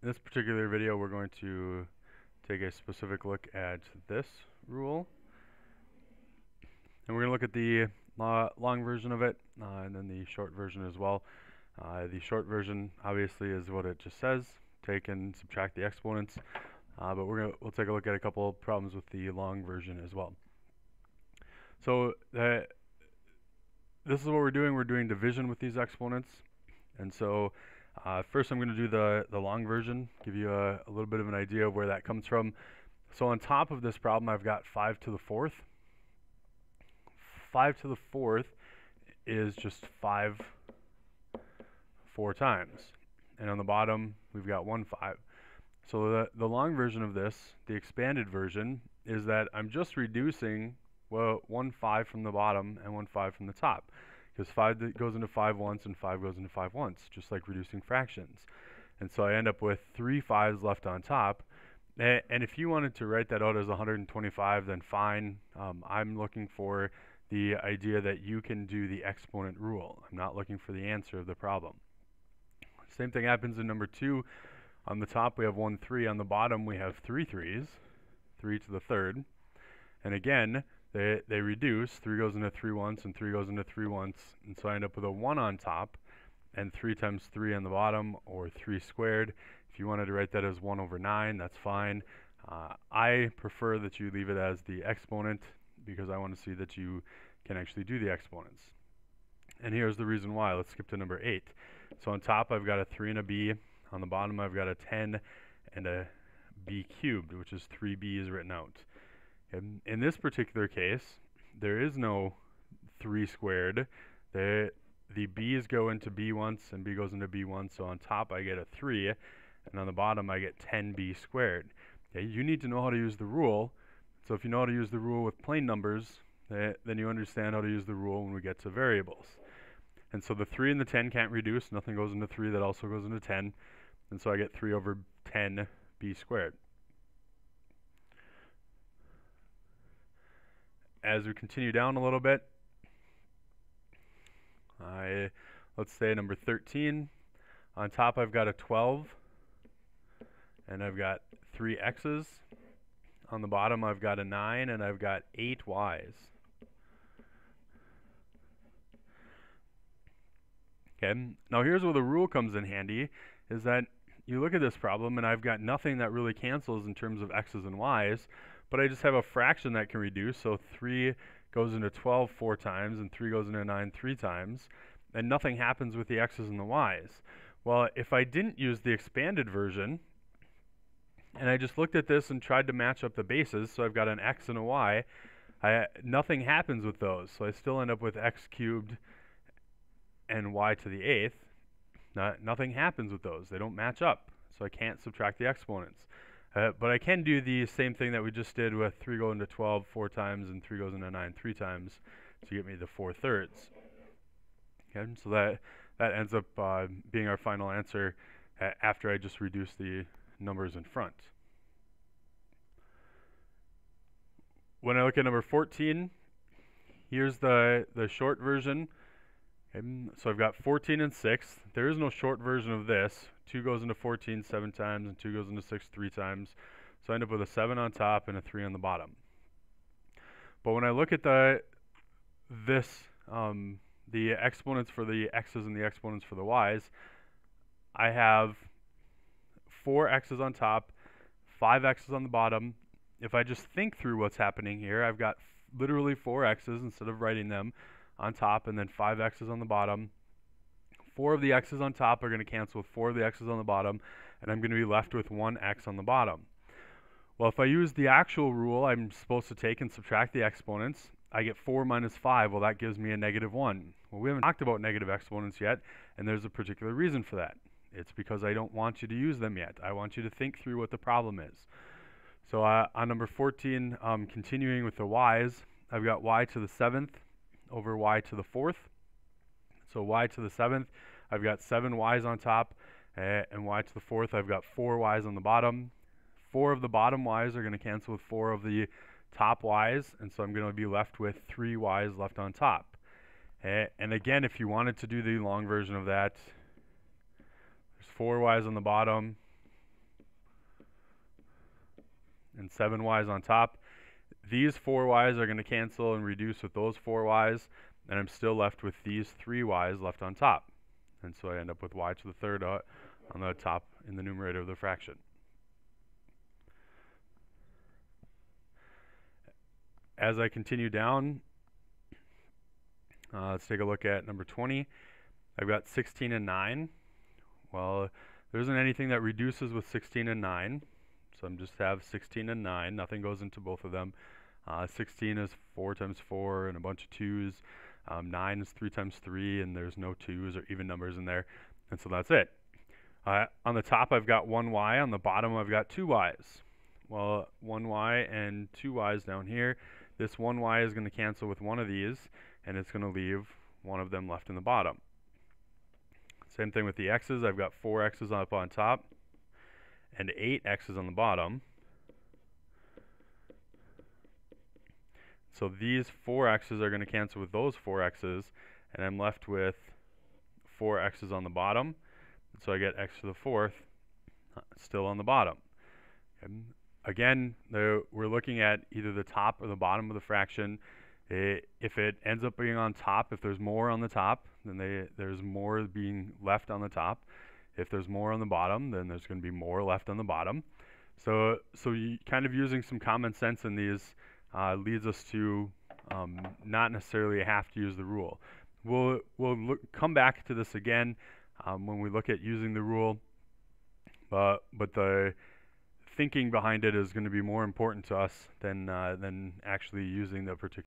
In this particular video, we're going to take a specific look at this rule. And we're going to look at the long version of it, and then the short version as well. The short version, obviously, is what it just says. Take and subtract the exponents. But we'll take a look at a couple of problems with the long version as well. So this is what we're doing. We're doing division with these exponents. And so first I'm going to do the long version, give you a little bit of an idea of where that comes from. So on top of this problem, I've got 5 to the 4th. 5 to the 4th is just 5 4 times. And on the bottom, we've got 1 5. So the long version of this, the expanded version, is that I'm just reducing 1 5 from the bottom and 1 5 from the top. Because 5 goes into 5 once and 5 goes into 5 once, just like reducing fractions. And so I end up with 3 5s left on top. And if you wanted to write that out as 125, then fine. I'm looking for the idea that you can do the exponent rule. I'm not looking for the answer of the problem. Same thing happens in number 2. On the top we have 1 3. On the bottom we have 3 3s, 3 to the 3rd. And again, they reduce. 3 goes into 3 once and 3 goes into 3 once. And so I end up with a 1 on top and 3 times 3 on the bottom, or 3 squared. If you wanted to write that as 1 over 9, that's fine. I prefer that you leave it as the exponent because I want to see that you can actually do the exponents. And here's the reason why. Let's skip to number 8. So on top I've got a 3 and a b. On the bottom I've got a 10 and a b cubed, which is 3b's written out. In this particular case, there is no 3 squared. The b's go into b once and b goes into b once, so on top I get a 3, and on the bottom I get 10b squared. Okay, you need to know how to use the rule. So if you know how to use the rule with plain numbers, then you understand how to use the rule when we get to variables. And so the 3 and the 10 can't reduce. Nothing goes into 3 that also goes into 10. And so I get 3 over 10b squared. As we continue down a little bit, let's say number 13. On top I've got a 12, and I've got 3 x's. On the bottom I've got a 9, and I've got 8 y's. Okay, now here's where the rule comes in handy, is that you look at this problem and I've got nothing that really cancels in terms of x's and y's, but I just have a fraction that can reduce. So 3 goes into 12 4 times and 3 goes into 9 3 times, and nothing happens with the x's and the y's. Well, if I didn't use the expanded version and I just looked at this and tried to match up the bases, so I've got an x and a y, nothing happens with those. So I still end up with x cubed and y to the 8th. Nothing happens with those. They don't match up, so I can't subtract the exponents. But I can do the same thing that we just did with 3 goes into 12 4 times and 3 goes into 9 3 times to get me the 4/3. Okay, so that ends up being our final answer after I just reduce the numbers in front. When I look at number 14, here's the short version. So I've got 14 and 6. There is no short version of this. 2 goes into 14 7 times, and 2 goes into 6 3 times. So I end up with a 7 on top and a 3 on the bottom. But when I look at the exponents for the x's and the exponents for the y's, I have 4 x's on top, 5 x's on the bottom. If I just think through what's happening here, I've got literally 4 x's instead of writing them on top, and then 5 x's on the bottom. 4 of the x's on top are going to cancel with 4 of the x's on the bottom, and I'm going to be left with 1 x on the bottom. Well, if I use the actual rule I'm supposed to take and subtract the exponents, I get 4 minus 5. Well, that gives me a -1. Well, we haven't talked about negative exponents yet, and there's a particular reason for that. It's because I don't want you to use them yet. I want you to think through what the problem is. So on number 14, continuing with the y's, I've got y to the 7th over y to the 4th. So y to the 7th, I've got 7 y's on top, and y to the 4th, I've got 4 y's on the bottom. 4 of the bottom y's are going to cancel with 4 of the top y's, and so I'm going to be left with 3 y's left on top. And again, if you wanted to do the long version of that, there's 4 y's on the bottom, and 7y's on top. These 4y's are going to cancel and reduce with those 4y's, and I'm still left with these 3y's left on top. And so I end up with y to the third on the top in the numerator of the fraction. As I continue down, let's take a look at number 20. I've got 16 and 9. Well, there isn't anything that reduces with 16 and 9, so I'm just have 16 and 9. Nothing goes into both of them. 16 is 4 times 4 and a bunch of 2's. 9 is 3 times 3, and there's no 2's or even numbers in there. And so that's it. On the top, I've got 1y. On the bottom, I've got 2y's. Well, 1y and 2y's down here. This 1y is going to cancel with one of these, and it's going to leave one of them left in the bottom. Same thing with the x's. I've got 4 x's up on top and 8 x's on the bottom. So these 4 x's are going to cancel with those 4 x's, and I'm left with 4 x's on the bottom. So I get x to the fourth still on the bottom. And again, we're looking at either the top or the bottom of the fraction. If it ends up being on top, if there's more on the top, then there's more being left on the top. If there's more on the bottom, then there's going to be more left on the bottom. So you kind of using some common sense in these leads us to not necessarily have to use the rule. We'll come back to this again when we look at using the rule, but the thinking behind it is going to be more important to us than actually using the particular